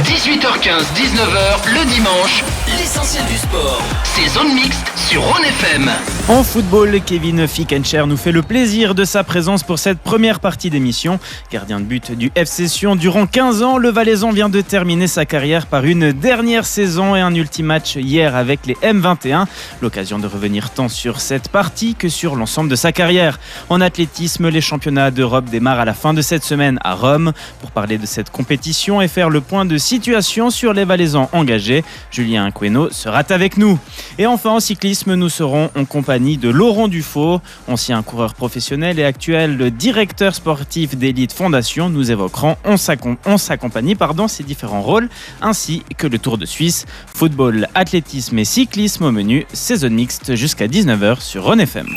18h15, 19h, le dimanche, l'essentiel du sport. C'est Zone Mixte sur Rhône FM. En football, Kevin Fickencher nous fait le plaisir de sa présence pour cette première partie d'émission. Gardien de but du FC Sion durant 15 ans, le Valaisan vient de terminer sa carrière par une dernière saison et un ultime match hier avec les M21. L'occasion de revenir tant sur cette partie que sur l'ensemble de sa carrière. En athlétisme, les championnats d'Europe démarrent à la fin de cette semaine à Rome. Pour parler de cette compétition et faire le point de situation sur les Valaisans engagés, Julien Queno sera avec nous. Et enfin en cyclisme, nous serons en compagnie de Laurent Dufaux, ancien coureur professionnel et actuel directeur sportif d'Élite Fondation. Nous évoquerons en sa compagnie ses différents rôles ainsi que le Tour de Suisse. Football, athlétisme et cyclisme au menu, saison mixte jusqu'à 19h sur Rhône FM.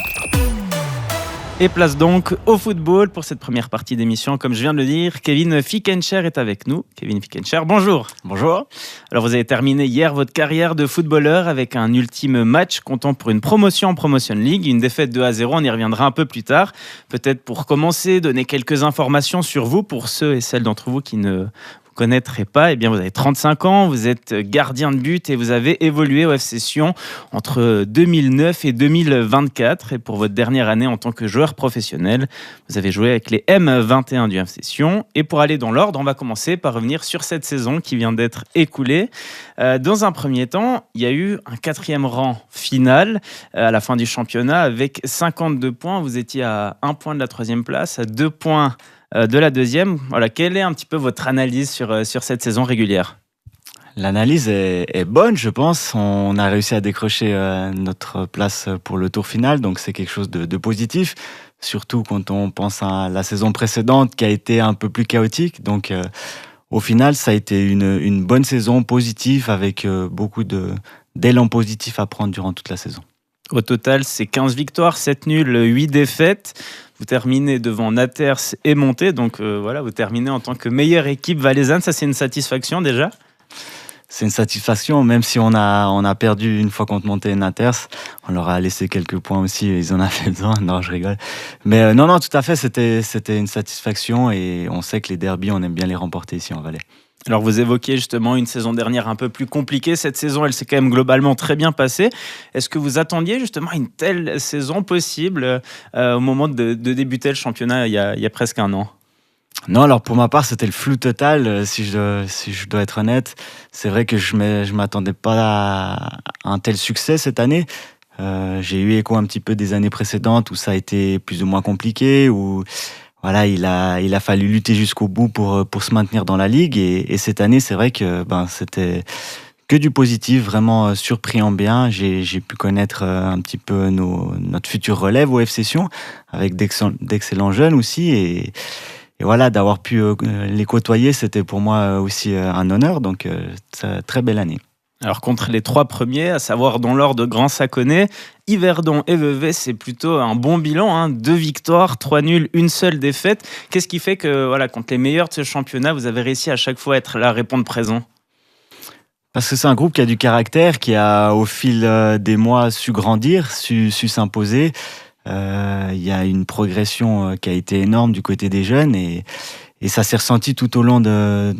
Et place donc au football pour cette première partie d'émission. Comme je viens de le dire, Kevin Fickencher est avec nous. Kevin Fickencher, bonjour. Bonjour. Alors vous avez terminé hier votre carrière de footballeur avec un ultime match comptant pour une promotion en Promotion League, une défaite 2-0, on y reviendra un peu plus tard. Peut-être pour commencer, donner quelques informations sur vous pour ceux et celles d'entre vous qui ne connaîtrez pas. Eh bien, vous avez 35 ans, vous êtes gardien de but et vous avez évolué au FC Sion entre 2009 et 2024. Et pour votre dernière année en tant que joueur professionnel, vous avez joué avec les M21 du FC Sion. Et pour aller dans l'ordre, on va commencer par revenir sur cette saison qui vient d'être écoulée. Dans un premier temps, il y a eu un 4e rang final à la fin du championnat avec 52 points. Vous étiez à 1 point de la 3e place, à 2 points de la 2e. Voilà, quelle est un petit peu votre analyse sur cette saison régulière ? L'analyse est bonne, je pense. On a réussi à décrocher notre place pour le tour final, donc c'est quelque chose de positif, surtout quand on pense à la saison précédente qui a été un peu plus chaotique. Donc au final, ça a été une bonne saison positive avec beaucoup d'élan positif à prendre durant toute la saison. Au total, c'est 15 victoires, 7 nuls, 8 défaites. Vous terminez devant Naters et Monté. Donc voilà, vous terminez en tant que meilleure équipe valaisanne. Ça, c'est une satisfaction déjà ? C'est une satisfaction, même si on a perdu une fois contre Monté et Naters. On leur a laissé quelques points aussi, ils en avaient besoin. Non, je rigole. Mais non, tout à fait, c'était une satisfaction et on sait que les derbies, on aime bien les remporter ici en Valais. Alors vous évoquiez justement une saison dernière un peu plus compliquée. Cette saison, elle s'est quand même globalement très bien passée. Est-ce que vous attendiez justement une telle saison possible au moment de débuter le championnat il y a presque un an ? Non, alors pour ma part, c'était le flou total, si je dois être honnête. C'est vrai que je m'attendais pas à un tel succès cette année. J'ai eu écho un petit peu des années précédentes où ça a été plus ou moins compliqué, où voilà, il a fallu lutter jusqu'au bout pour se maintenir dans la ligue. Et cette année, c'est vrai que c'était que du positif, vraiment surpris en bien. J'ai pu connaître un petit peu notre future relève au FC Sion, avec d'excellents jeunes aussi. Et voilà, d'avoir pu les côtoyer, c'était pour moi aussi un honneur. Donc, très belle année. Alors contre les 3 premiers, à savoir dans l'ordre Grand Saconnet, Yverdon et Vevey, c'est plutôt un bon bilan, 2 victoires, 3 nuls, 1 seule défaite. Qu'est-ce qui fait que voilà, contre les meilleurs de ce championnat, vous avez réussi à chaque fois à être là, à répondre présent ? Parce que c'est un groupe qui a du caractère, qui a au fil des mois su grandir, su s'imposer. Il y a une progression qui a été énorme du côté des jeunes et ça s'est ressenti tout au long de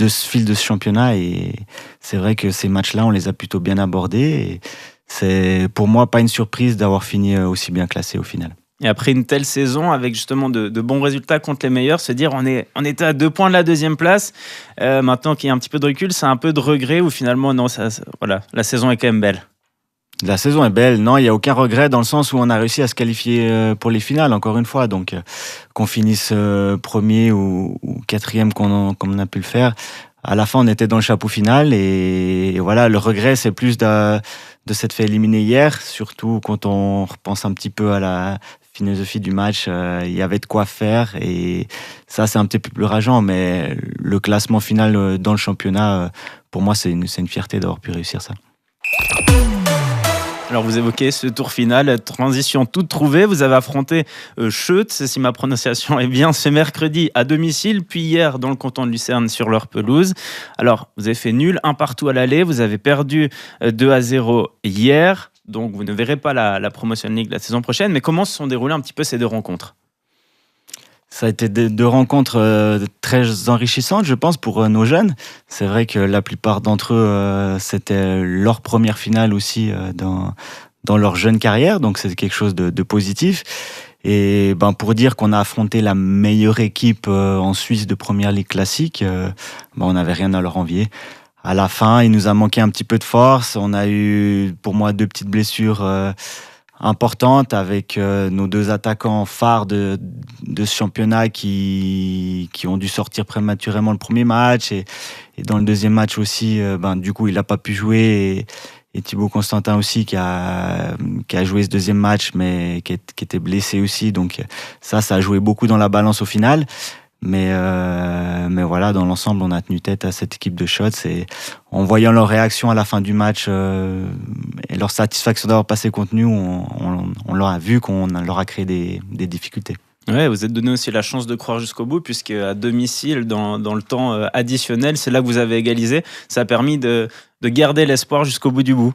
ce fil de ce championnat. Et c'est vrai que ces matchs-là, on les a plutôt bien abordés. Et c'est pour moi pas une surprise d'avoir fini aussi bien classé au final. Et après une telle saison, avec justement de bons résultats contre les meilleurs, se dire on était à 2 points de la 2e place. Maintenant qu'il y a un petit peu de recul, c'est un peu de regret ou finalement non, voilà, la saison est quand même belle. La saison est belle, non, il n'y a aucun regret dans le sens où on a réussi à se qualifier pour les finales, encore une fois. Donc, qu'on finisse premier ou 4e comme on a pu le faire, à la fin, on était dans le chapeau final. Et voilà, le regret, c'est plus de s'être fait éliminer hier, surtout quand on repense un petit peu à la philosophie du match. Il y avait de quoi faire et ça, c'est un petit peu plus rageant. Mais le classement final dans le championnat, pour moi, c'est une fierté d'avoir pu réussir ça. Alors vous évoquez ce tour final, transition toute trouvée, vous avez affronté Scheutz, si ma prononciation est bien, ce mercredi à domicile, puis hier dans le canton de Lucerne sur leur pelouse. Alors vous avez fait nul, 1 partout à l'aller, vous avez perdu 2-0 hier, donc vous ne verrez pas la Promotion League la saison prochaine, mais comment se sont déroulées un petit peu ces 2 rencontres ? Ça a été deux rencontres très enrichissantes, je pense, pour nos jeunes. C'est vrai que la plupart d'entre eux, c'était leur première finale aussi dans leur jeune carrière, donc c'est quelque chose de positif. Et pour dire qu'on a affronté la meilleure équipe en Suisse de Première Ligue classique, on n'avait rien à leur envier. À la fin, il nous a manqué un petit peu de force. On a eu, pour moi, 2 petites blessures importante avec nos 2 attaquants phares de ce championnat qui ont dû sortir prématurément le premier match et dans le deuxième match aussi du coup il n'a pas pu jouer et Thibaut Constantin aussi qui a joué ce deuxième match mais qui était blessé aussi, donc ça a joué beaucoup dans la balance au final. Mais voilà, dans l'ensemble, on a tenu tête à cette équipe de Schotz et en voyant leur réaction à la fin du match et leur satisfaction d'avoir passé contre nous, on leur a vu qu'on leur a créé des difficultés. Ouais, vous êtes donné aussi la chance de croire jusqu'au bout, puisque à domicile, dans le temps additionnel, c'est là que vous avez égalisé. Ça a permis de garder l'espoir jusqu'au bout du bout.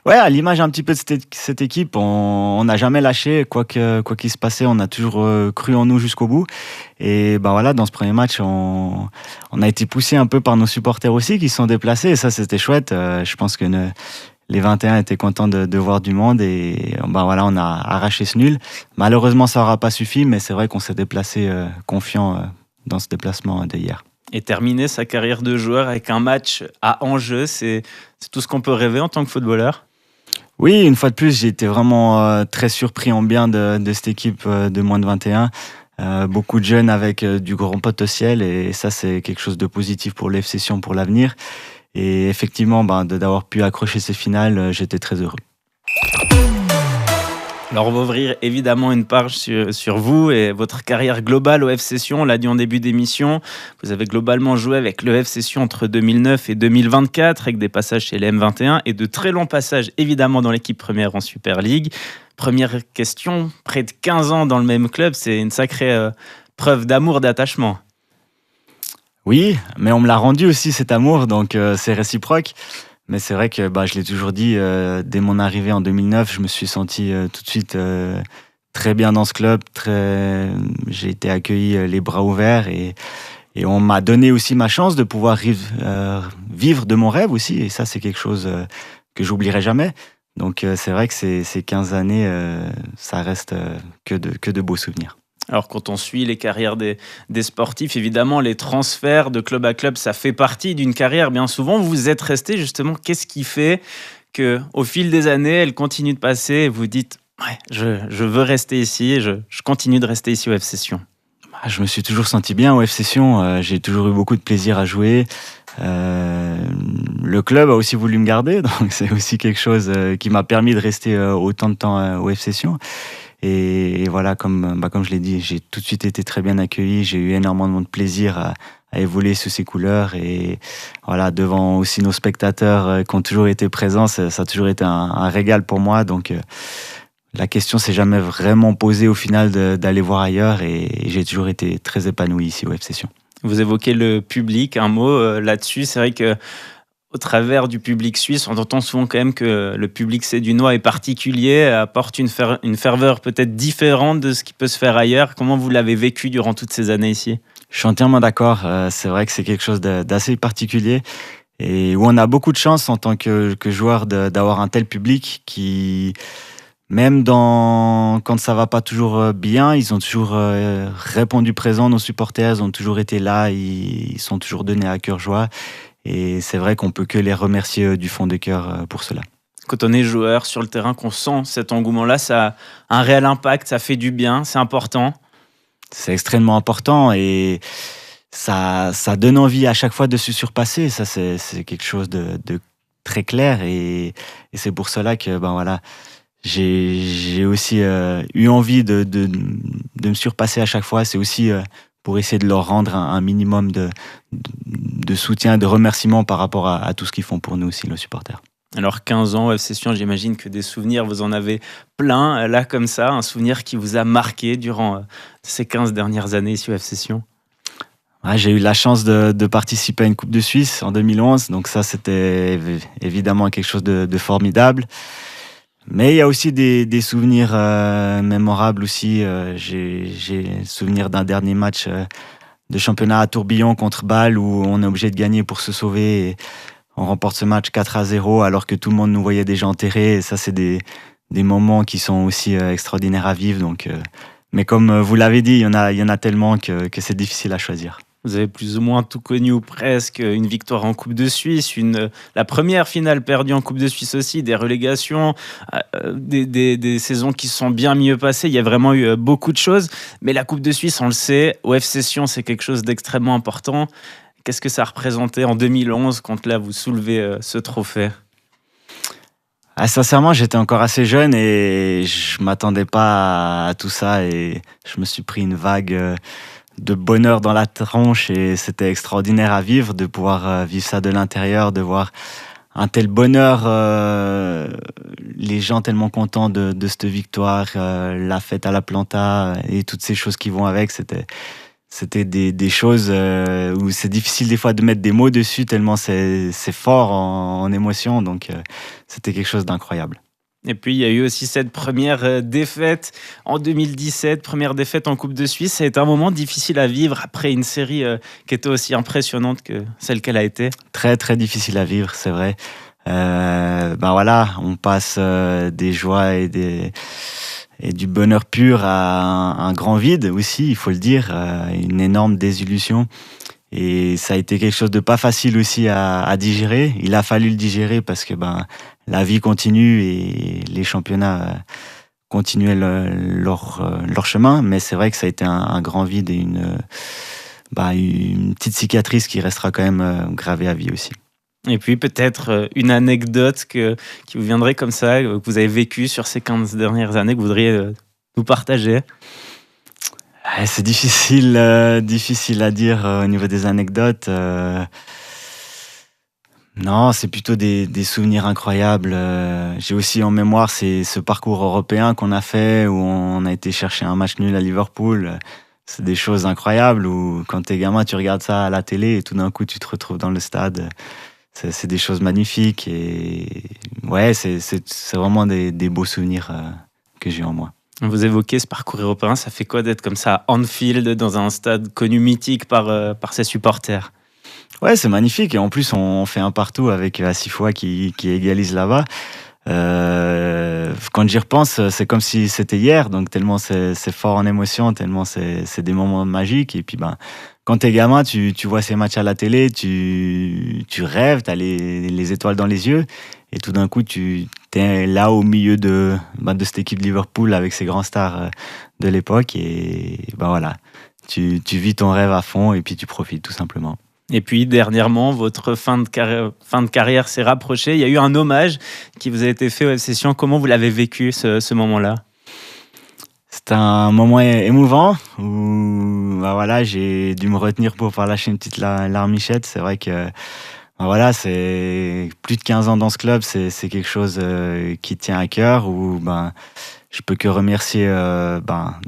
Ouais, à l'image un petit peu de cette équipe, on n'a jamais lâché, quoi qu'il se passait, on a toujours cru en nous jusqu'au bout. Et voilà, dans ce premier match, on a été poussé un peu par nos supporters aussi qui se sont déplacés, et ça c'était chouette. Je pense que les 21 étaient contents de voir du monde, et voilà, on a arraché ce nul. Malheureusement, ça n'aura pas suffi, mais c'est vrai qu'on s'est déplacé confiant dans ce déplacement d'hier. Et terminer sa carrière de joueur avec un match à enjeu, c'est tout ce qu'on peut rêver en tant que footballeur. Oui, une fois de plus, j'ai été vraiment très surpris en bien de cette équipe de moins de 21. Beaucoup de jeunes avec du grand potentiel, et ça, c'est quelque chose de positif pour l'FC Sion pour l'avenir. Et effectivement, d'avoir pu accrocher ces finales, j'étais très heureux. Alors on va ouvrir évidemment une page sur vous et votre carrière globale au FC Sion. On l'a dit en début d'émission, vous avez globalement joué avec le FC Sion entre 2009 et 2024, avec des passages chez les M21 et de très longs passages évidemment dans l'équipe première en Super League. Première question, près de 15 ans dans le même club, c'est une sacrée preuve d'amour, d'attachement. Oui, mais on me l'a rendu aussi cet amour, donc c'est réciproque. Mais c'est vrai que je l'ai toujours dit, dès mon arrivée en 2009, je me suis senti tout de suite très bien dans ce club. J'ai été accueilli les bras ouverts et on m'a donné aussi ma chance de pouvoir vivre de mon rêve aussi. Et ça, c'est quelque chose que j'oublierai jamais. Donc c'est vrai que ces 15 années, ça reste que de beaux souvenirs. Alors quand on suit les carrières des sportifs, évidemment les transferts de club à club, ça fait partie d'une carrière. Bien souvent, vous êtes resté justement. Qu'est-ce qui fait qu'au fil des années, elle continue de passer et vous dites ouais, je veux rester ici, je continue de rester ici au FC Sion? Je me suis toujours senti bien au FC Sion, j'ai toujours eu beaucoup de plaisir à jouer. Le club a aussi voulu me garder, donc c'est aussi quelque chose qui m'a permis de rester autant de temps au FC Sion. Et voilà, comme je l'ai dit, j'ai tout de suite été très bien accueilli. J'ai eu énormément de plaisir à évoluer sous ces couleurs. Et voilà, devant aussi nos spectateurs qui ont toujours été présents, ça a toujours été un régal pour moi. Donc la question s'est jamais vraiment posée au final d'aller voir ailleurs. Et j'ai toujours été très épanoui ici au FC Sion. Vous évoquez le public, un mot là-dessus. C'est vrai que au travers du public suisse, on entend souvent quand même que le public sédunois est particulier, apporte une ferveur peut-être différente de ce qui peut se faire ailleurs. Comment vous l'avez vécu durant toutes ces années ici ? Je suis entièrement d'accord. C'est vrai que c'est quelque chose d'assez particulier et où on a beaucoup de chance en tant que joueur d'avoir un tel public qui, même quand ça va pas toujours bien, ils ont toujours répondu présent. Nos supporters ont toujours été là, ils sont toujours donnés à cœur joie. Et c'est vrai qu'on peut que les remercier du fond de cœur pour cela. Quand on est joueur sur le terrain, qu'on sent cet engouement-là, ça a un réel impact, ça fait du bien, c'est important. C'est extrêmement important et ça donne envie à chaque fois de se surpasser. Ça, c'est quelque chose de très clair et c'est pour cela que voilà, j'ai aussi eu envie de me surpasser à chaque fois. C'est aussi pour essayer de leur rendre un minimum de soutien, de remerciement par rapport à tout ce qu'ils font pour nous aussi, nos supporters. Alors 15 ans, FC Sion, j'imagine que des souvenirs, vous en avez plein, là comme ça, un souvenir qui vous a marqué durant ces 15 dernières années ici au FC Sion. Ouais, j'ai eu la chance de participer à une Coupe de Suisse en 2011, donc ça c'était évidemment quelque chose de formidable. Mais il y a aussi des souvenirs mémorables aussi. J'ai le souvenir d'un dernier match de championnat à Tourbillon contre Bâle où on est obligé de gagner pour se sauver. Et on remporte ce match 4-0 alors que tout le monde nous voyait déjà enterrés. Et ça, c'est des moments qui sont aussi extraordinaires à vivre. Donc, mais comme vous l'avez dit, il y en a tellement que c'est difficile à choisir. Vous avez plus ou moins tout connu ou presque, une victoire en Coupe de Suisse, la première finale perdue en Coupe de Suisse aussi, des relégations, des saisons qui se sont bien mieux passées. Il y a vraiment eu beaucoup de choses. Mais la Coupe de Suisse, on le sait, au FC Sion, c'est quelque chose d'extrêmement important. Qu'est-ce que ça représentait en 2011 quand là vous soulevez ce trophée ? Sincèrement, j'étais encore assez jeune et je m'attendais pas à tout ça. Et je me suis pris une vague de bonheur dans la tronche et c'était extraordinaire à vivre, de pouvoir vivre ça de l'intérieur, de voir un tel bonheur, les gens tellement contents de cette victoire, la fête à la Planta et toutes ces choses qui vont avec. C'était des choses où c'est difficile des fois de mettre des mots dessus tellement c'est fort en émotion, donc c'était quelque chose d'incroyable. Et puis, il y a eu aussi cette première défaite en 2017, première défaite en Coupe de Suisse. Ça a été un moment difficile à vivre après une série qui était aussi impressionnante que celle qu'elle a été. Très, très difficile à vivre, c'est vrai. Voilà, on passe des joies et du bonheur pur à un grand vide aussi, il faut le dire, une énorme désillusion. Et ça a été quelque chose de pas facile aussi à digérer. Il a fallu le digérer parce que la vie continue et les championnats continuaient leur chemin. Mais c'est vrai que ça a été un grand vide et une petite cicatrice qui restera quand même gravée à vie aussi. Et puis peut-être une anecdote qui vous viendrait comme ça, que vous avez vécu sur ces 15 dernières années, que vous voudriez nous partager. C'est difficile à dire au niveau des anecdotes. Non, c'est plutôt des souvenirs incroyables. J'ai aussi en mémoire ce parcours européen qu'on a fait, où on a été chercher un match nul à Liverpool. C'est des choses incroyables où quand t'es gamin, tu regardes ça à la télé et tout d'un coup, tu te retrouves dans le stade. C'est des choses magnifiques et ouais, c'est vraiment des beaux souvenirs que j'ai en moi. Vous évoquez ce parcours européen, ça fait quoi d'être comme ça à Anfield, dans un stade connu mythique par ses supporters ? Ouais, c'est magnifique et en plus on fait un partout avec Asifoua qui égalise là-bas. Quand j'y repense, c'est comme si c'était hier, donc tellement c'est fort en émotion, tellement c'est des moments magiques. Et puis quand t'es gamin, tu vois ces matchs à la télé, tu rêves, t'as les étoiles dans les yeux, et tout d'un coup t'es là au milieu de cette équipe de Liverpool avec ces grands stars de l'époque, et voilà, tu vis ton rêve à fond et puis tu profites tout simplement. Et puis dernièrement, votre fin de carrière s'est rapprochée. Il y a eu un hommage qui vous a été fait au FC Sion. Comment vous l'avez vécu ce moment-là ? C'est un moment émouvant où j'ai dû me retenir pour pas lâcher une petite larmichette. C'est vrai que c'est plus de 15 ans dans ce club, c'est quelque chose qui tient à cœur, où je peux que remercier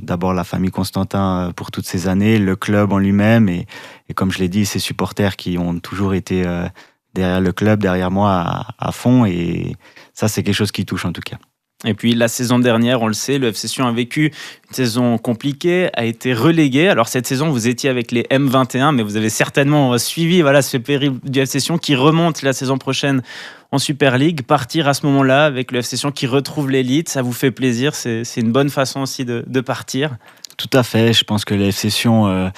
d'abord la famille Constantin pour toutes ces années, le club en lui-même et comme je l'ai dit, ses supporters qui ont toujours été derrière le club, derrière moi à fond, et ça c'est quelque chose qui touche en tout cas. Et puis la saison dernière, on le sait, le FC Sion a vécu une saison compliquée, a été relégué. Alors cette saison, vous étiez avec les M21, mais vous avez certainement suivi ce périple du FC Sion qui remonte la saison prochaine en Super League. Partir à ce moment-là avec le FC Sion qui retrouve l'élite, ça vous fait plaisir, c'est une bonne façon aussi de partir. Tout à fait, je pense que le FC Sion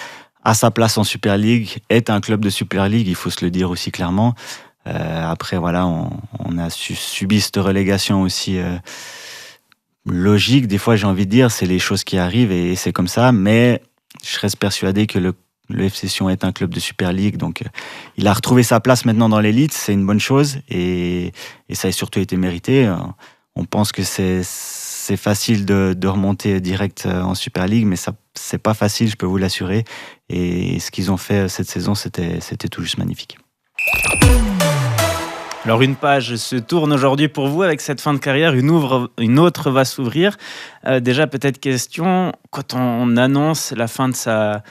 a sa place en Super League, est un club de Super League, il faut se le dire aussi clairement. Après, on a subi cette relégation aussi logique. Des fois, j'ai envie de dire, c'est les choses qui arrivent et c'est comme ça. Mais je reste persuadé que le FC Sion est un club de Super League. Donc, il a retrouvé sa place maintenant dans l'élite. C'est une bonne chose et ça a surtout été mérité. On pense que c'est facile de remonter direct en Super League, mais ça, c'est pas facile, je peux vous l'assurer. Et ce qu'ils ont fait cette saison, c'était tout juste magnifique. Alors une page se tourne aujourd'hui pour vous avec cette fin de carrière, une autre va s'ouvrir. Déjà peut-être question, quand on annonce la fin de sa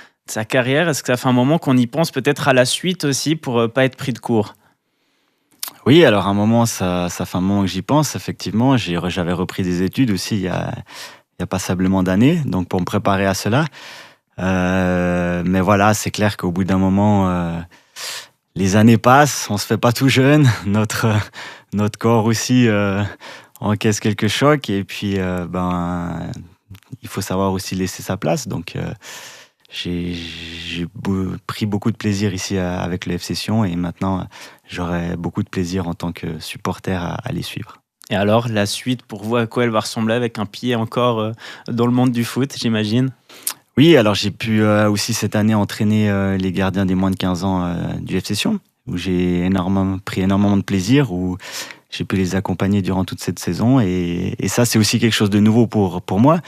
carrière, est-ce que ça fait un moment qu'on y pense peut-être à la suite aussi pour pas être pris de court ? Oui, alors à un moment, ça fait un moment que j'y pense, effectivement. J'avais repris des études aussi il y a passablement d'années, donc pour me préparer à cela. Mais voilà, c'est clair qu'au bout d'un moment, les années passent, on se fait pas tout jeune, notre corps aussi encaisse quelques chocs, et puis il faut savoir aussi laisser sa place. Donc j'ai pris beaucoup de plaisir ici avec le FC Sion, et maintenant j'aurai beaucoup de plaisir en tant que supporter à les suivre. Et alors, la suite, pour vous, à quoi elle va ressembler avec un pied encore dans le monde du foot, j'imagine? Oui, alors j'ai pu aussi cette année entraîner les gardiens des moins de 15 ans du FC Sion, où j'ai pris énormément de plaisir, où j'ai pu les accompagner durant toute cette saison. Et ça, c'est aussi quelque chose de nouveau pour moi.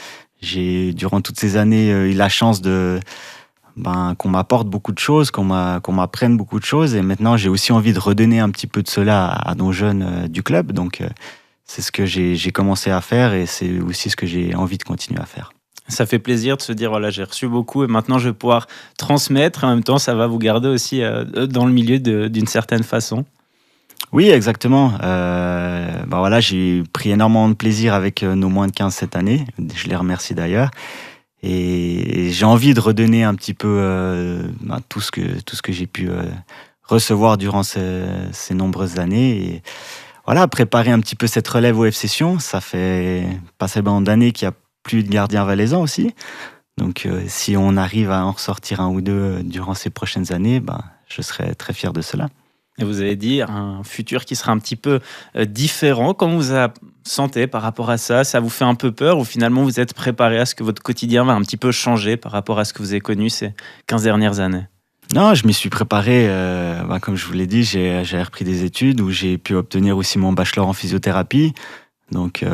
J'ai, durant toutes ces années, eu la chance qu'on m'apporte beaucoup de choses, qu'on m'apprenne beaucoup de choses. Et maintenant, j'ai aussi envie de redonner un petit peu de cela à nos jeunes du club. Donc, c'est ce que j'ai commencé à faire, et c'est aussi ce que j'ai envie de continuer à faire. Ça fait plaisir de se dire, voilà, j'ai reçu beaucoup et maintenant je vais pouvoir transmettre. Et en même temps, ça va vous garder aussi dans le milieu d'une certaine façon. Oui, exactement. Voilà, j'ai pris énormément de plaisir avec nos moins de 15 cette année. Je les remercie d'ailleurs. Et j'ai envie de redonner un petit peu tout ce que j'ai pu recevoir durant ces nombreuses années. Et voilà, préparer un petit peu cette relève au FC Sion. Ça fait passablement d'années qu'il n'y a plus de gardiens valaisans aussi. Donc, si on arrive à en ressortir un ou deux durant ces prochaines années, je serai très fier de cela. Et vous avez dit un futur qui sera un petit peu différent. Comment vous sentez par rapport à ça? Ça vous fait un peu peur, ou finalement vous êtes préparé à ce que votre quotidien va un petit peu changer par rapport à ce que vous avez connu ces 15 dernières années? Non, je m'y suis préparé. Comme je vous l'ai dit, j'ai repris des études où j'ai pu obtenir aussi mon bachelor en physiothérapie. Donc,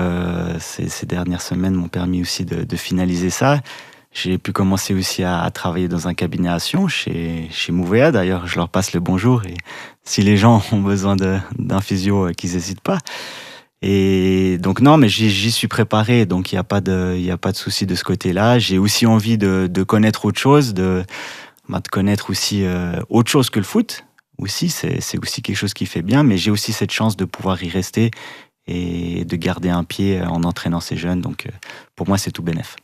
ces dernières semaines m'ont permis aussi de finaliser ça. J'ai pu commencer aussi à travailler dans un cabinet à Sion, chez Mouvea. D'ailleurs, je leur passe le bonjour. Et si les gens ont besoin d'un physio, qu'ils n'hésitent pas. Et donc, non, mais j'y suis préparé. Donc, il n'y a pas de souci de ce côté-là. J'ai aussi envie de connaître autre chose, de connaître aussi autre chose que le foot. Aussi, c'est aussi quelque chose qui fait bien. Mais j'ai aussi cette chance de pouvoir y rester et de garder un pied en entraînant ces jeunes. Donc, pour moi, c'est tout bénef.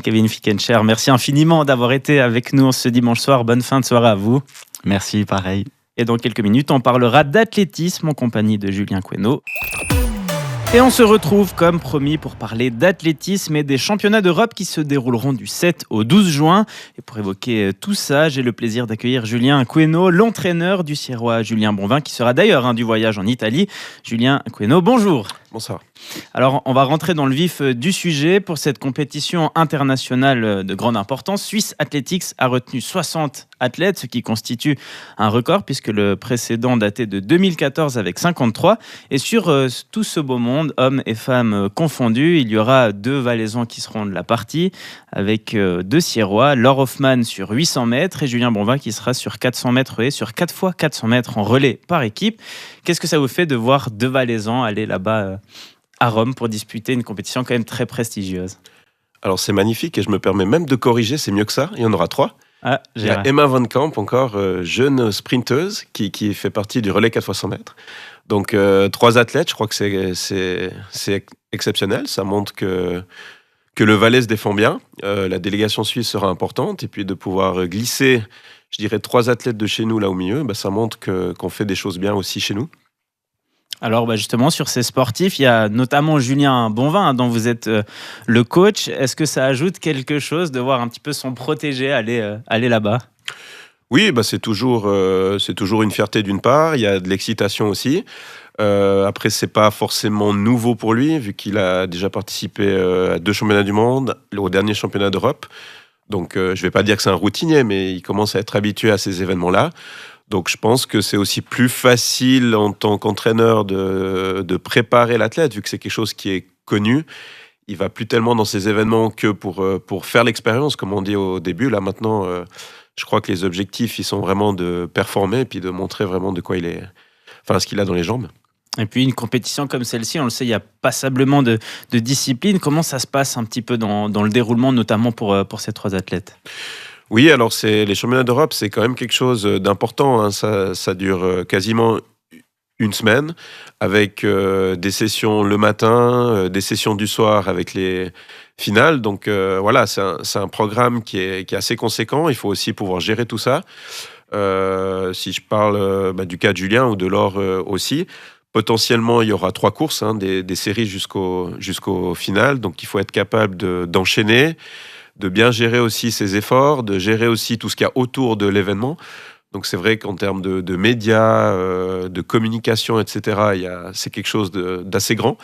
Kevin Fickencher, merci infiniment d'avoir été avec nous ce dimanche soir. Bonne fin de soirée à vous. Merci, pareil. Et dans quelques minutes, on parlera d'athlétisme en compagnie de Julien Queneau. Et on se retrouve comme promis pour parler d'athlétisme et des championnats d'Europe qui se dérouleront du 7 au 12 juin. Et pour évoquer tout ça, j'ai le plaisir d'accueillir Julien Queneau, l'entraîneur du Sierrois Julien Bonvin, qui sera d'ailleurs du voyage en Italie. Julien Queneau, bonjour. Bonsoir. Alors, on va rentrer dans le vif du sujet. Pour cette compétition internationale de grande importance, Swiss Athletics a retenu 60 athlètes, ce qui constitue un record puisque le précédent datait de 2014 avec 53. Et sur tout ce beau monde, hommes et femmes confondus, il y aura 2 Valaisans qui seront de la partie avec 2 Sierrois, Laure Hoffmann sur 800 mètres et Julien Bonvin qui sera sur 400 mètres relais, sur 4 x 400 mètres en relais par équipe. Qu'est-ce que ça vous fait de voir 2 Valaisans aller là-bas à Rome pour disputer une compétition quand même très prestigieuse? Alors c'est magnifique, et je me permets même de corriger, c'est mieux que ça, il y en aura 3. Il y a Emma Van Kamp, encore jeune sprinteuse, qui fait partie du relais 4 x 100 mètres. Donc 3 athlètes, je crois que c'est exceptionnel, ça montre que le Valais se défend bien, la délégation suisse sera importante, et puis de pouvoir glisser, je dirais, 3 athlètes de chez nous là au milieu, ça montre qu'on fait des choses bien aussi chez nous. Alors justement, sur ces sportifs, il y a notamment Julien Bonvin, dont vous êtes le coach. Est-ce que ça ajoute quelque chose de voir un petit peu son protégé aller là-bas? Oui, c'est toujours une fierté d'une part, il y a de l'excitation aussi. Après, c'est pas forcément nouveau pour lui, vu qu'il a déjà participé à 2 championnats du monde, au dernier championnat d'Europe. Donc je vais pas dire que c'est un routinier, mais il commence à être habitué à ces événements-là. Donc je pense que c'est aussi plus facile en tant qu'entraîneur de préparer l'athlète, vu que c'est quelque chose qui est connu. Il va plus tellement dans ces événements que pour faire l'expérience, comme on dit au début. Là maintenant, je crois que les objectifs, ils sont vraiment de performer et puis de montrer vraiment de quoi ce qu'il a dans les jambes. Et puis une compétition comme celle-ci, on le sait, il y a passablement de disciplines. Comment ça se passe un petit peu dans le déroulement, notamment pour ces 3 athlètes? Oui, alors les championnats d'Europe, c'est quand même quelque chose d'important. Ça dure quasiment une semaine avec des sessions le matin, des sessions du soir avec les finales. Donc voilà, c'est un programme qui est assez conséquent. Il faut aussi pouvoir gérer tout ça. Si je parle du cas de Julien ou de Laure aussi, potentiellement il y aura 3 courses, des séries jusqu'au final. Donc il faut être capable d'enchaîner, de bien gérer aussi ses efforts, de gérer aussi tout ce qu'il y a autour de l'événement. Donc c'est vrai qu'en termes de médias, de communication, etc., c'est quelque chose d'assez grand.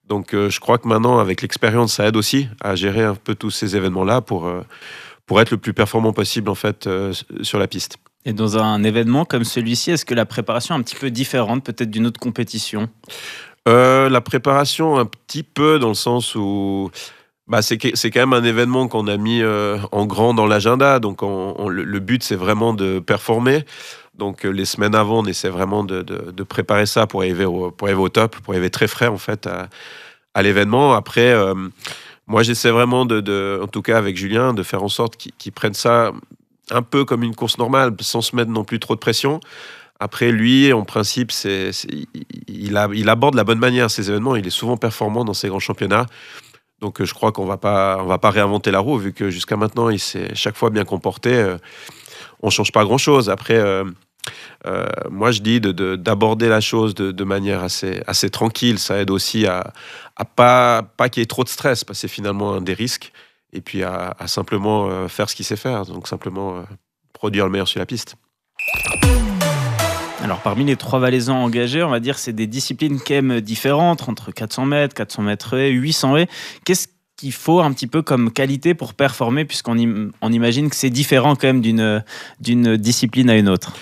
Donc je crois que maintenant, avec l'expérience, ça aide aussi à gérer un peu tous ces événements-là pour être le plus performant possible en fait sur la piste. Et dans un événement comme celui-ci, est-ce que la préparation est un petit peu différente peut-être d'une autre compétition ? La préparation un petit peu dans le sens où c'est quand même un événement qu'on a mis en grand dans l'agenda. Donc le but, c'est vraiment de performer. Donc les semaines avant, on essaie vraiment de préparer ça pour arriver au top, pour arriver très frais en fait à l'événement. Après, moi, j'essaie vraiment en tout cas avec Julien, de faire en sorte qu'il prenne ça un peu comme une course normale, sans se mettre non plus trop de pression. Après, lui, en principe, il aborde de la bonne manière ces événements. Il est souvent performant dans ces grands championnats. Donc, je crois qu'on va pas réinventer la roue, vu que jusqu'à maintenant, il s'est chaque fois bien comporté. On ne change pas grand-chose. Après, moi, je dis d'aborder la chose de manière assez tranquille. Ça aide aussi à pas qu'il y ait trop de stress, parce que c'est finalement un des risques. Et puis à simplement faire ce qu'il sait faire. Donc, simplement produire le meilleur sur la piste. Alors, parmi les 3 Valaisans engagés, on va dire c'est des disciplines quand même différentes, entre 400 mètres, 400 mètres haies, 800 haies. Qu'est-ce qu'il faut un petit peu comme qualité pour performer, puisqu'on imagine que c'est différent quand même d'une discipline à une autre ?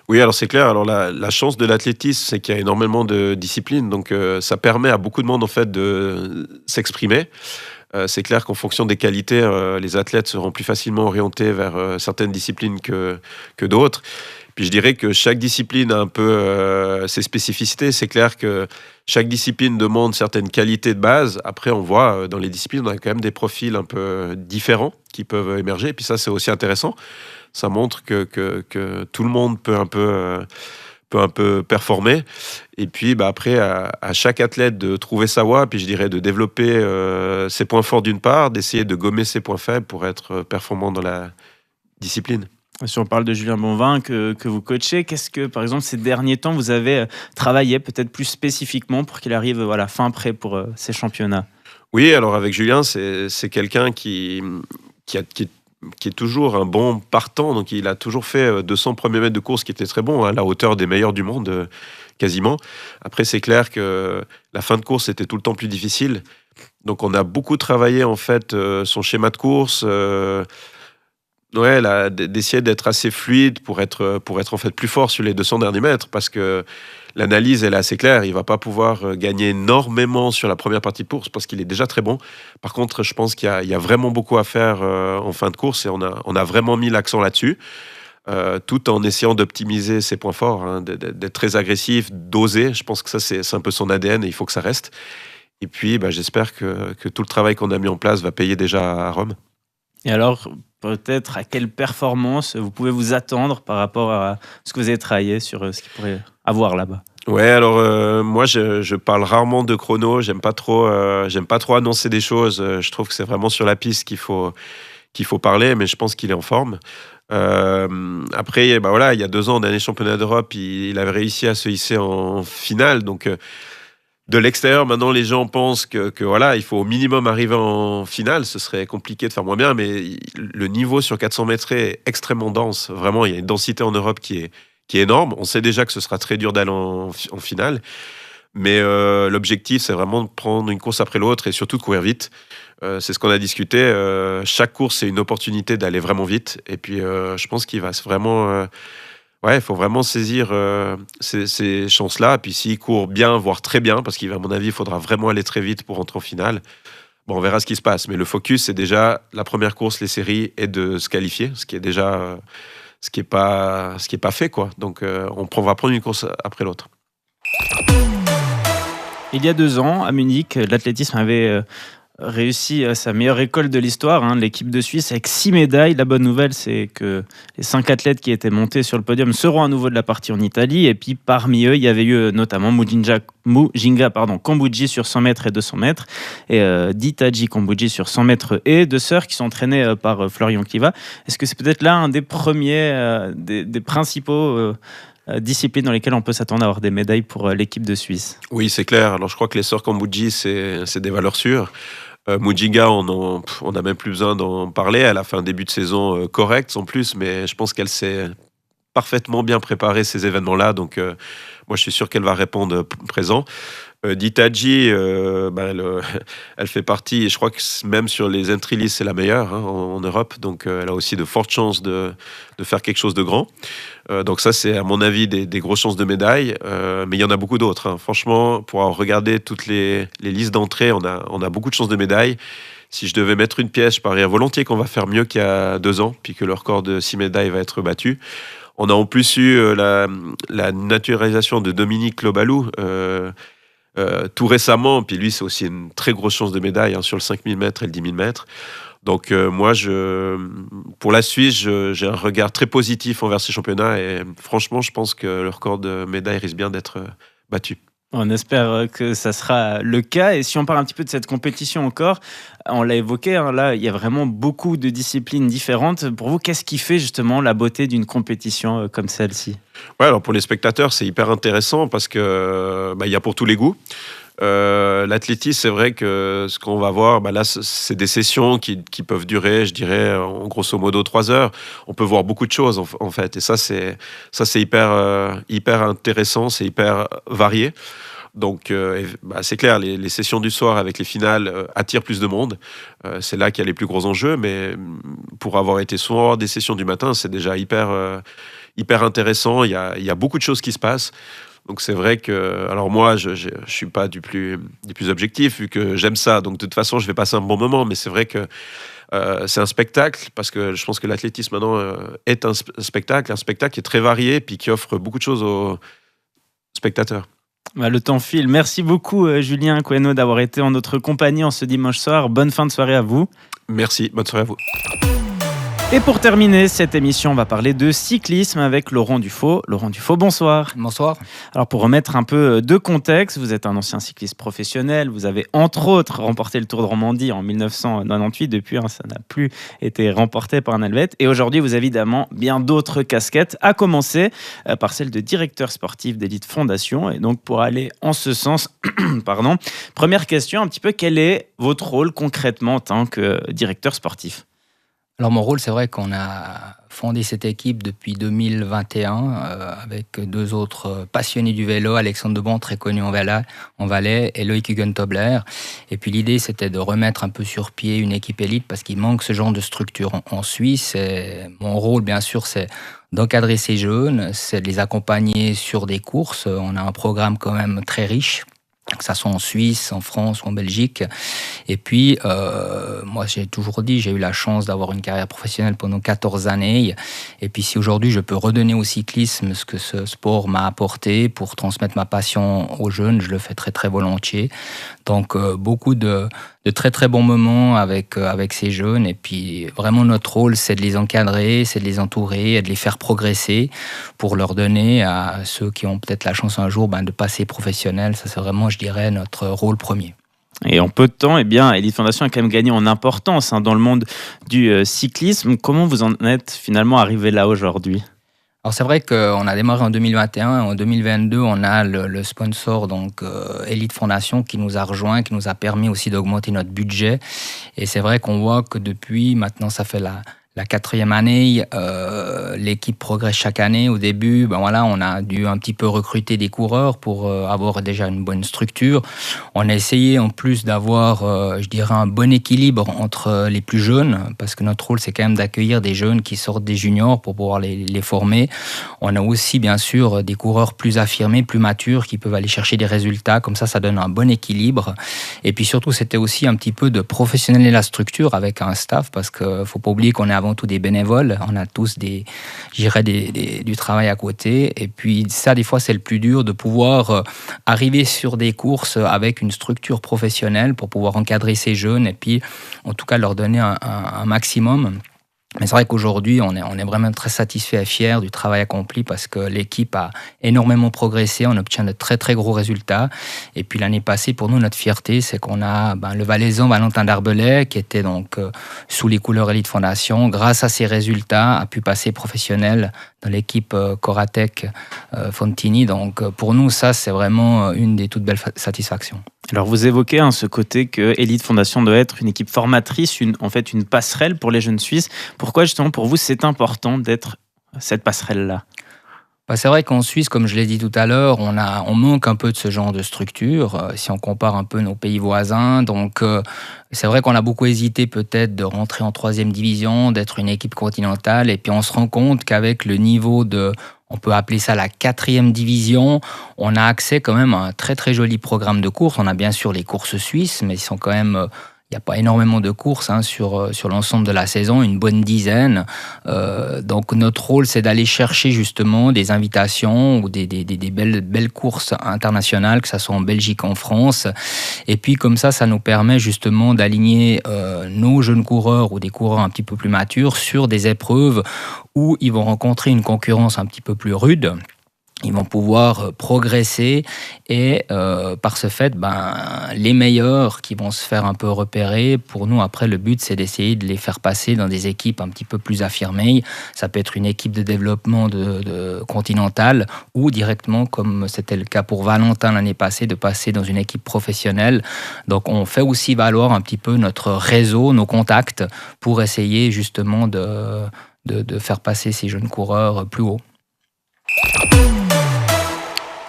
Oui, alors c'est clair. Alors la chance de l'athlétisme, c'est qu'il y a énormément de disciplines. Donc ça permet à beaucoup de monde en fait de s'exprimer. C'est clair qu'en fonction des qualités, les athlètes seront plus facilement orientés vers certaines disciplines que d'autres. Puis je dirais que chaque discipline a un peu ses spécificités. C'est clair que chaque discipline demande certaines qualités de base. Après, on voit dans les disciplines, on a quand même des profils un peu différents qui peuvent émerger. Et puis ça, c'est aussi intéressant. Ça montre que tout le monde peut un peu performer. Et puis après, à chaque athlète de trouver sa voie, puis je dirais de développer ses points forts d'une part, d'essayer de gommer ses points faibles pour être performant dans la discipline. Si on parle de Julien Bonvin que vous coachez, qu'est-ce que, par exemple, ces derniers temps, vous avez travaillé peut-être plus spécifiquement pour qu'il arrive fin prêt pour ces championnats ? Oui, alors avec Julien, c'est quelqu'un qui est toujours un bon partant. Donc il a toujours fait 200 premiers mètres de course qui étaient très bons, à la hauteur des meilleurs du monde, quasiment. Après, c'est clair que la fin de course était tout le temps plus difficile. Donc on a beaucoup travaillé en fait son schéma de course. D'essayer d'être assez fluide pour être en fait plus fort sur les 200 derniers mètres, parce que l'analyse elle est assez claire. Il va pas pouvoir gagner énormément sur la première partie de course parce qu'il est déjà très bon. Par contre, je pense qu'il y a vraiment beaucoup à faire en fin de course, et on a vraiment mis l'accent là-dessus, tout en essayant d'optimiser ses points forts, d'être très agressif, d'oser. Je pense que ça c'est un peu son ADN et il faut que ça reste. Et puis j'espère que tout le travail qu'on a mis en place va payer déjà à Rome. Et alors, peut-être à quelle performance vous pouvez vous attendre par rapport à ce que vous avez travaillé sur ce qu'il pourrait avoir là-bas ? Ouais, alors moi je parle rarement de chrono. J'aime pas trop annoncer des choses. Je trouve que c'est vraiment sur la piste qu'il faut parler, mais je pense qu'il est en forme. Après, il y a 2 ans, dernier championnat d'Europe, il avait réussi à se hisser en finale. Donc de l'extérieur, maintenant, les gens pensent que il faut au minimum arriver en finale. Ce serait compliqué de faire moins bien, mais le niveau sur 400 mètres est extrêmement dense. Vraiment, il y a une densité en Europe qui est énorme. On sait déjà que ce sera très dur d'aller en finale. Mais l'objectif, c'est vraiment de prendre une course après l'autre et surtout de courir vite. C'est ce qu'on a discuté. Chaque course, c'est une opportunité d'aller vraiment vite. Et puis, je pense qu'il va vraiment... il faut vraiment saisir ces chances-là. Puis s'il court bien, voire très bien, parce qu'à mon avis, il faudra vraiment aller très vite pour rentrer en finale. Bon, on verra ce qui se passe. Mais le focus, c'est déjà la première course, les séries, et de se qualifier, ce qui est déjà... ce qui est pas fait, quoi. Donc, on va prendre une course après l'autre. Il y a 2 ans, à Munich, l'athlétisme avait réussi sa meilleure école de l'histoire, l'équipe de Suisse, avec 6 médailles. La bonne nouvelle, c'est que les 5 athlètes qui étaient montés sur le podium seront à nouveau de la partie en Italie. Et puis parmi eux, il y avait eu notamment Mujinga Kambudji sur 100 mètres et 200 mètres et Ditaji Kambudji sur 100 mètres et deux sœurs qui sont entraînées par Florian Kliva. Est-ce que c'est peut-être là un des premiers, des principaux disciplines dans lesquelles on peut s'attendre à avoir des médailles pour l'équipe de Suisse? Oui, c'est clair. Alors je crois que les sœurs Kambudji, c'est des valeurs sûres. Mujinga, on n'a même plus besoin d'en parler. Elle a fait un début de saison correct en plus, mais je pense qu'elle s'est parfaitement bien préparé ces événements-là. Donc, moi, je suis sûr qu'elle va répondre présent. Ditaji, elle fait partie, et je crois que même sur les entry-lists, c'est la meilleure en Europe. Donc, elle a aussi de fortes chances de faire quelque chose de grand. Donc, ça, c'est à mon avis des grosses chances de médaille. Mais il y en a beaucoup d'autres. Franchement, pour regarder toutes les listes d'entrée, on a beaucoup de chances de médaille. Si je devais mettre une pièce, je parierais volontiers qu'on va faire mieux qu'il y a 2 ans, puis que le record de 6 médailles va être battu. On a en plus eu la naturalisation de Dominique Lobalou tout récemment, puis lui, c'est aussi une très grosse chance de médaille sur le 5000 mètres et le 10 000 mètres. Donc moi, pour la Suisse, j'ai un regard très positif envers ces championnats et franchement, je pense que le record de médaille risque bien d'être battu. On espère que ça sera le cas. Et si on parle un petit peu de cette compétition encore, on l'a évoqué, là, il y a vraiment beaucoup de disciplines différentes. Pour vous, qu'est-ce qui fait justement la beauté d'une compétition comme celle-ci ? Ouais, alors pour les spectateurs, c'est hyper intéressant parce que il y a pour tous les goûts. L'athlétisme, c'est vrai que ce qu'on va voir, là, c'est des sessions qui peuvent durer, je dirais, en grosso modo 3 heures. On peut voir beaucoup de choses, en fait. Et ça, c'est hyper intéressant, c'est hyper varié. Donc, c'est clair, les sessions du soir avec les finales attirent plus de monde. C'est là qu'il y a les plus gros enjeux. Mais pour avoir été souvent des sessions du matin, c'est déjà hyper intéressant. Il y a beaucoup de choses qui se passent. Donc c'est vrai que, alors moi, je suis pas du plus objectif vu que j'aime ça. Donc de toute façon, je vais passer un bon moment. Mais c'est vrai que c'est un spectacle parce que je pense que l'athlétisme maintenant est un spectacle qui est très varié puis qui offre beaucoup de choses aux spectateurs. Le temps file. Merci beaucoup Julien Queno d'avoir été en notre compagnie en ce dimanche soir. Bonne fin de soirée à vous. Merci, bonne soirée à vous. Et pour terminer cette émission, on va parler de cyclisme avec Laurent Dufaux. Laurent Dufaux, bonsoir. Bonsoir. Alors pour remettre un peu de contexte, vous êtes un ancien cycliste professionnel. Vous avez entre autres remporté le Tour de Romandie en 1998. Depuis, ça n'a plus été remporté par un Helvète. Et aujourd'hui, vous avez évidemment bien d'autres casquettes, à commencer par celle de directeur sportif d'Elite Fondation. Et donc pour aller en ce sens, première question, un petit peu, quel est votre rôle concrètement en tant que directeur sportif ? Alors mon rôle, c'est vrai qu'on a fondé cette équipe depuis 2021 avec 2 autres passionnés du vélo, Alexandre Debon, très connu en Valais, et Loïc Huguen-Tobler. Et puis l'idée, c'était de remettre un peu sur pied une équipe élite parce qu'il manque ce genre de structure en Suisse. Et mon rôle, bien sûr, c'est d'encadrer ces jeunes, c'est de les accompagner sur des courses. On a un programme quand même très riche, que ça soit en Suisse, en France ou en Belgique. Et puis, moi, j'ai toujours dit, j'ai eu la chance d'avoir une carrière professionnelle pendant 14 années. Et puis, si aujourd'hui, je peux redonner au cyclisme ce que ce sport m'a apporté pour transmettre ma passion aux jeunes, je le fais très, très volontiers. Donc, beaucoup de très, très bons moments avec ces jeunes. Et puis, vraiment, notre rôle, c'est de les encadrer, c'est de les entourer et de les faire progresser pour leur donner à ceux qui ont peut-être la chance un jour de passer professionnel. Ça, c'est vraiment, je dirais, notre rôle premier. Et en peu de temps, Elite Fondation a quand même gagné en importance dans le monde du cyclisme. Comment vous en êtes finalement arrivé là aujourd'hui ? Alors c'est vrai qu'on a démarré en 2021. En 2022, on a le sponsor, donc Elite Fondation, qui nous a rejoint, qui nous a permis aussi d'augmenter notre budget. Et c'est vrai qu'on voit que depuis, maintenant, ça fait la 4e année, l'équipe progresse chaque année. Au début, on a dû un petit peu recruter des coureurs pour avoir déjà une bonne structure. On a essayé en plus d'avoir, je dirais, un bon équilibre entre les plus jeunes, parce que notre rôle, c'est quand même d'accueillir des jeunes qui sortent des juniors pour pouvoir les former. On a aussi, bien sûr, des coureurs plus affirmés, plus matures, qui peuvent aller chercher des résultats. Comme ça donne un bon équilibre. Et puis surtout, c'était aussi un petit peu de professionnaliser la structure avec un staff, parce qu'il ne faut pas oublier qu'on est avant tout des bénévoles. On a tous du travail à côté. Et puis ça, des fois, c'est le plus dur de pouvoir arriver sur des courses avec une structure professionnelle pour pouvoir encadrer ces jeunes et puis, en tout cas, leur donner un maximum. Mais c'est vrai qu'aujourd'hui, on est vraiment très satisfait et fier du travail accompli parce que l'équipe a énormément progressé, on obtient de très très gros résultats. Et puis l'année passée, pour nous, notre fierté, c'est qu'on a le Valaisan Valentin Darbelay, qui était donc sous les couleurs Elite Fondation. Grâce à ses résultats, a pu passer professionnel dans l'équipe Coratec Fontini. Donc pour nous, ça, c'est vraiment une des toutes belles satisfactions. Alors vous évoquez ce côté que Elite Fondation doit être une équipe formatrice, une passerelle pour les jeunes Suisses. Pourquoi justement pour vous c'est important d'être cette passerelle-là ? C'est vrai qu'en Suisse, comme je l'ai dit tout à l'heure, on manque un peu de ce genre de structure, si on compare un peu nos pays voisins. Donc c'est vrai qu'on a beaucoup hésité peut-être de rentrer en 3e division, d'être une équipe continentale. Et puis on se rend compte qu'avec le niveau on peut appeler ça la 4e division, on a accès quand même à un très très joli programme de courses. On a bien sûr les courses suisses, mais ils sont quand même... Il n'y a pas énormément de courses sur l'ensemble de la saison, une bonne dizaine. Donc notre rôle, c'est d'aller chercher justement des invitations ou des belles courses internationales, que ce soit en Belgique, en France. Et puis comme ça nous permet justement d'aligner nos jeunes coureurs ou des coureurs un petit peu plus matures sur des épreuves où ils vont rencontrer une concurrence un petit peu plus rude. Ils vont pouvoir progresser et par ce fait, les meilleurs qui vont se faire un peu repérer, pour nous, après, le but, c'est d'essayer de les faire passer dans des équipes un petit peu plus affirmées. Ça peut être une équipe de développement de continentale ou directement, comme c'était le cas pour Valentin l'année passée, de passer dans une équipe professionnelle. Donc, on fait aussi valoir un petit peu notre réseau, nos contacts, pour essayer justement de faire passer ces jeunes coureurs plus haut.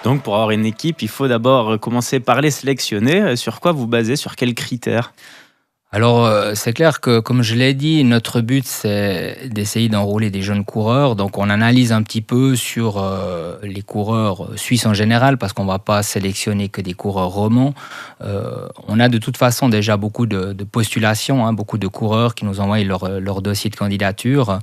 Donc pour avoir une équipe, il faut d'abord commencer par les sélectionner. Sur quoi vous basez ? Sur quels critères ? Alors, c'est clair que, comme je l'ai dit, notre but, c'est d'essayer d'enrôler des jeunes coureurs. Donc, on analyse un petit peu sur les coureurs suisses en général, parce qu'on ne va pas sélectionner que des coureurs romans. On a de toute façon déjà beaucoup de postulations, beaucoup de coureurs qui nous envoient leur dossier de candidature.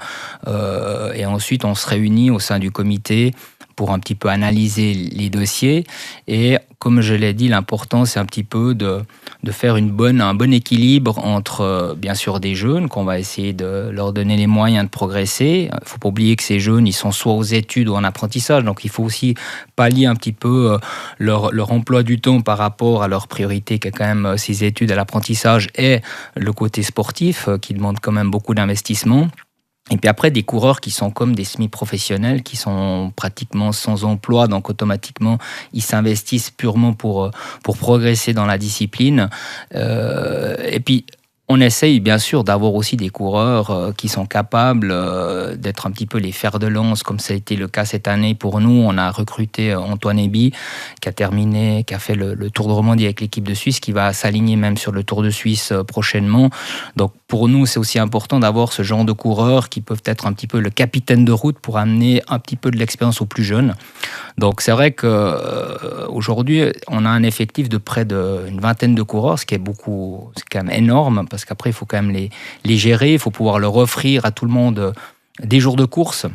Et ensuite, on se réunit au sein du comité pour un petit peu analyser les dossiers. Et comme je l'ai dit, l'important, c'est un petit peu de faire un bon équilibre entre, bien sûr, des jeunes, qu'on va essayer de leur donner les moyens de progresser. Il ne faut pas oublier que ces jeunes, ils sont soit aux études ou en apprentissage, donc il faut aussi pallier un petit peu leur emploi du temps par rapport à leur priorité, qui est quand même ces études à l'apprentissage et le côté sportif, qui demande quand même beaucoup d'investissement. Et puis après, des coureurs qui sont comme des semi-professionnels, qui sont pratiquement sans emploi, donc automatiquement, ils s'investissent purement pour progresser dans la discipline. Et puis, on essaye bien sûr d'avoir aussi des coureurs qui sont capables d'être un petit peu les fers de lance, comme ça a été le cas cette année pour nous. On a recruté Antoine Eby, qui a fait le Tour de Romandie avec l'équipe de Suisse, qui va s'aligner même sur le Tour de Suisse prochainement. Donc pour nous, c'est aussi important d'avoir ce genre de coureurs qui peuvent être un petit peu le capitaine de route pour amener un petit peu de l'expérience aux plus jeunes. Donc c'est vrai qu'aujourd'hui, on a un effectif de près d'une vingtaine de coureurs, ce qui est beaucoup, c'est quand même énorme, parce qu'après, il faut quand même les gérer, il faut pouvoir leur offrir à tout le monde des jours de course.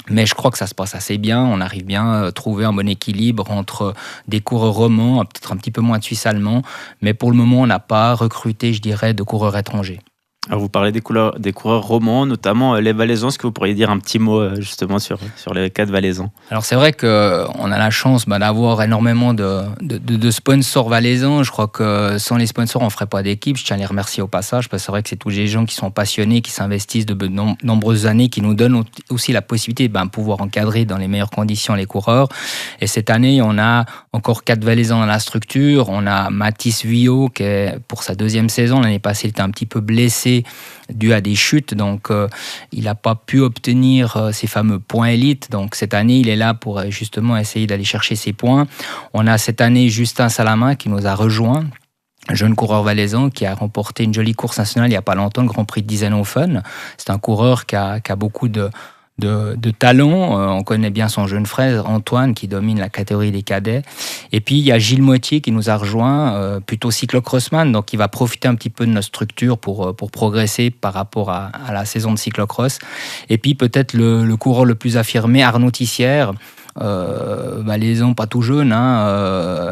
Mais je crois que ça se passe assez bien. On arrive bien à trouver un bon équilibre entre des coureurs romans, peut-être un petit peu moins de Suisse allemand. Mais pour le moment, on n'a pas recruté, je dirais, de coureurs étrangers. Alors vous parlez des coureurs romans, notamment les Valaisans. Est-ce que vous pourriez dire un petit mot justement sur les 4 Valaisans ? Alors c'est vrai qu'on a la chance d'avoir énormément de sponsors valaisans. Je crois que sans les sponsors, on ne ferait pas d'équipe. Je tiens à les remercier au passage, parce que c'est vrai que c'est tous les gens qui sont passionnés, qui s'investissent de nombreuses années, qui nous donnent aussi la possibilité de pouvoir encadrer dans les meilleures conditions les coureurs. Et cette année, on a encore 4 Valaisans dans la structure. On a Mathis Vuillot, qui est pour sa 2e saison. L'année passée, il était un petit peu blessé dû à des chutes, donc il n'a pas pu obtenir ces fameux points élites. Donc cette année, il est là pour justement essayer d'aller chercher ces points. On a cette année Justin Salamin qui nous a rejoint, un jeune coureur valaisan qui a remporté une jolie course nationale il n'y a pas longtemps, le Grand Prix de Dizenhofen. C'est un coureur qui a beaucoup de de talent. On connaît bien son jeune frère Antoine qui domine la catégorie des cadets. Et puis il y a Gilles Moitié qui nous a rejoint, plutôt cyclocrossman, donc il va profiter un petit peu de notre structure pour progresser par rapport à la saison de cyclocross. Et puis peut-être le coureur le plus affirmé, Arnaud Tissière, valaisan, pas tout jeune,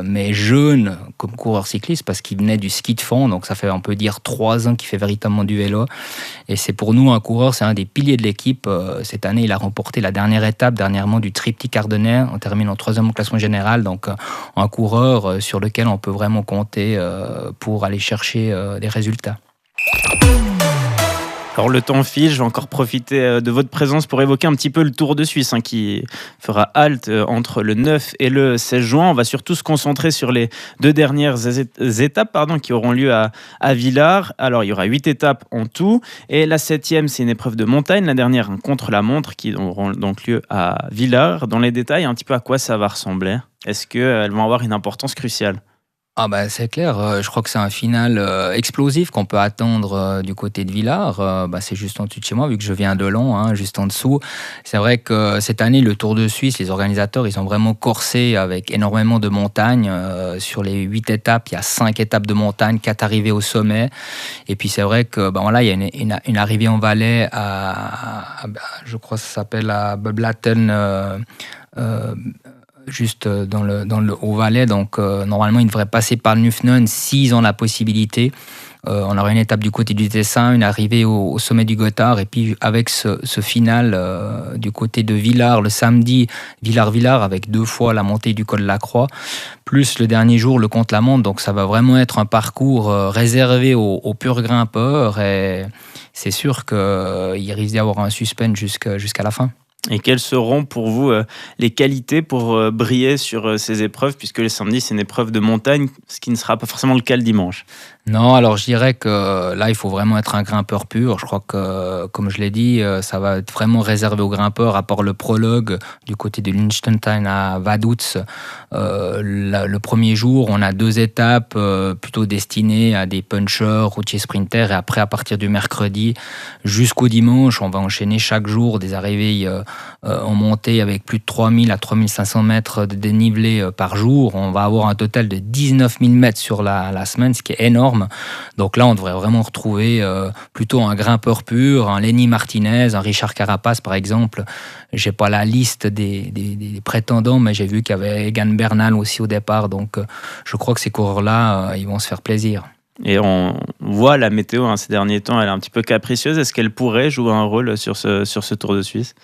mais jeune comme coureur cycliste parce qu'il venait du ski de fond, donc ça fait, on peut dire, 3 ans qu'il fait véritablement du vélo. Et c'est pour nous un coureur, c'est un des piliers de l'équipe. Cette année, il a remporté la dernière étape dernièrement du triptyque ardennais. On termine en 3e au classement général, donc un coureur sur lequel on peut vraiment compter pour aller chercher des résultats. Alors le temps file, je vais encore profiter de votre présence pour évoquer un petit peu le Tour de Suisse qui fera halte entre le 9 et le 16 juin. On va surtout se concentrer sur les 2 dernières étapes qui auront lieu à Villars. Alors il y aura 8 étapes en tout et la 7e c'est une épreuve de montagne, la dernière un contre-la-montre qui auront donc lieu à Villars. Dans les détails, un petit peu à quoi ça va ressembler? Est-ce qu'elles vont avoir une importance cruciale? C'est clair, je crois que c'est un final explosif qu'on peut attendre du côté de Villars. C'est juste en dessous de chez moi, vu que je viens de Long, juste en dessous. C'est vrai que cette année, le Tour de Suisse, les organisateurs, ils ont vraiment corsé avec énormément de montagnes. Sur les 8 étapes, il y a 5 étapes de montagne, 4 arrivées au sommet. Et puis c'est vrai que il y a une arrivée en Valais je crois que ça s'appelle à Beblaten, juste dans le Haut-Valais, donc normalement ils devraient passer par le Nufnen s'ils ont la possibilité. On aura une étape du côté du Tessin, une arrivée au sommet du Gothard, et puis avec ce final du côté de Villars le samedi, Villars-Villars avec 2 fois la montée du col de la Croix, plus le dernier jour le contre-la-montre, donc ça va vraiment être un parcours réservé aux purs grimpeurs, et c'est sûr qu'il risque d'y avoir un suspense jusqu'à la fin. Et quelles seront pour vous les qualités pour briller sur ces épreuves, puisque le samedi c'est une épreuve de montagne, ce qui ne sera pas forcément le cas le dimanche? Non, alors je dirais que là il faut vraiment être un grimpeur pur. Je crois que, comme je l'ai dit, ça va être vraiment réservé aux grimpeurs, à part le prologue du côté de Liechtenstein à Vaduz. Le premier jour, on a 2 étapes plutôt destinées à des punchers, routiers sprinters, et après à partir du mercredi jusqu'au dimanche, on va enchaîner chaque jour des arrivées en montée avec plus de 3000 à 3500 mètres de dénivelé par jour. On va avoir un total de 19 000 mètres sur la semaine, ce qui est énorme. Donc là, on devrait vraiment retrouver plutôt un grimpeur pur, un Lenny Martinez, un Richard Carapace par exemple. J'ai pas la liste des prétendants, mais j'ai vu qu'il y avait Egan Bernal aussi au départ. Donc je crois que ces coureurs-là, ils vont se faire plaisir. Et on voit la météo ces derniers temps, elle est un petit peu capricieuse. Est-ce qu'elle pourrait jouer un rôle sur ce Tour de Suisse?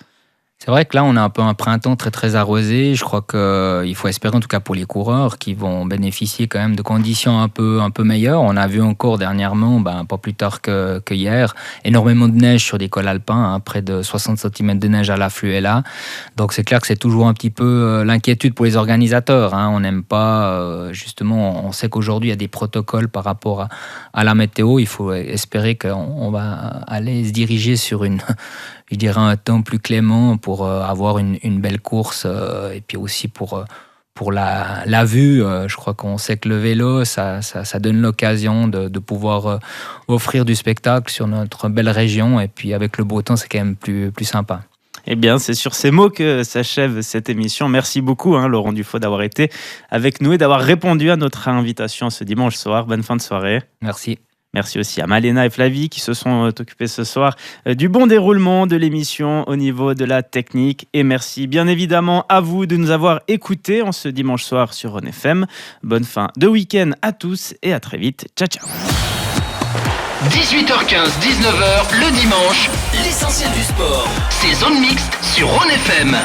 C'est vrai que là, on a un peu un printemps très très arrosé. Je crois qu'il faut espérer, en tout cas pour les coureurs, qui vont bénéficier quand même de conditions un peu meilleures. On a vu encore dernièrement, pas plus tard que hier, énormément de neige sur des cols alpins, près de 60 cm de neige à l'afflux est là. Donc c'est clair que c'est toujours un petit peu l'inquiétude pour les organisateurs. On n'aime pas, justement, on sait qu'aujourd'hui il y a des protocoles par rapport à la météo. Il faut espérer qu'on va aller se diriger sur je dirais un temps plus clément pour avoir une belle course et puis aussi pour la vue. Je crois qu'on sait que le vélo, ça donne l'occasion de pouvoir offrir du spectacle sur notre belle région, et puis avec le beau temps, c'est quand même plus sympa. Eh bien, c'est sur ces mots que s'achève cette émission. Merci beaucoup, Laurent Dufaux, d'avoir été avec nous et d'avoir répondu à notre invitation ce dimanche soir. Bonne fin de soirée. Merci. Merci aussi à Malena et Flavie qui se sont occupés ce soir du bon déroulement de l'émission au niveau de la technique. Et merci bien évidemment à vous de nous avoir écoutés en ce dimanche soir sur Rhône FM. Bonne fin de week-end à tous et à très vite. Ciao, ciao. 18h15, 19h, le dimanche, l'essentiel du sport. C'est Zone Mixte sur Rhône FM.